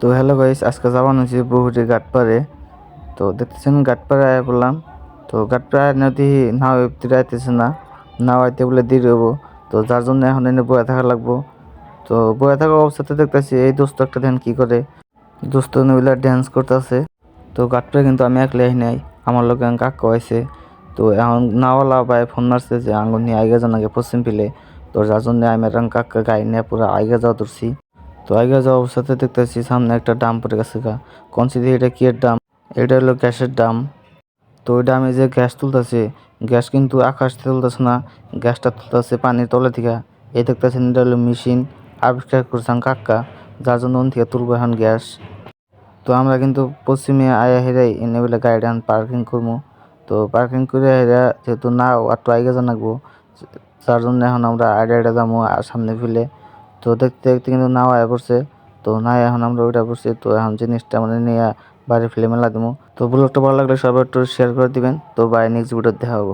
তো hello guys, আজকে যাবানো হয়েছে বহুটি ঘাটপাড়ে। তো দেখতেছেন ঘাটপাড়ে আয়া বললাম। তো ঘাটপাড়ে নদী নাও এপ্তিরা আইতেছে না, নাও আইতে বলে দেরি হবো। তো যার জন্য এখন এনে বয়ে থাকা লাগবো। তো বয়ে থাকা অবস্থাতে দেখতেছি এই দোস্ত একটা ধ্যান কি করে, দোস্ত নইলা ড্যান্স করতেছে। তো ঘাটপাড়ে কিন্তু আমি একলাই আহি নাই, আমার লোক কাকা হয়েছে। তো এখন নাওয়ালা ভাই ফোন মারছে যে আঙ্গুর নিয়ে আইগা জানাগে পশ্চিম পিলে। তো যার জন্য আমি কাকা গাড়ি নিয়ে পুরো আইগা যাওয়া ধরছি। তো আইগা যাওয়ার অবস্থাতে দেখতেছি সামনে একটা ডাম পড়ে গেছে গা। কনসিডি এটা কি এর ডাম? এটা হলো গ্যাসের ডাম। তো ওই ডামে যে গ্যাস তুলতেছে, গ্যাস কিন্তু আকাশ থেকে তুলতেছে না, গ্যাসটা তুলতেছে পানির তলে থেকে। এই দেখতেছেন এটা হলো মেশিন আবিষ্কার করছেন কাকা, যার জন্য ওন থেকে তুলবো এখন গ্যাস। তো আমরা কিন্তু পশ্চিমে আয়া হেরাই এনে বলে গাড়িটা পার্কিং করবো। তো পার্কিং করে হেরা যেহেতু না একটু আগে জানাবো, যার জন্য এখন আমরা আইডা যাবো আর সামনে ফেলে। তো দেখতে দেখতে কিন্তু নাও আয়া পড়ছে। তো না এখন আমরা ওইটা করছি। তো এখন জিনিসটা মানে নিয়ে বাড়ি ফেলে মেলা দেবো। তো ব্লগটা ভালো লাগলে সবাই একটু শেয়ার করে দিবেন। তো বাই, নেক্সট ভিডিও দেখা হবো।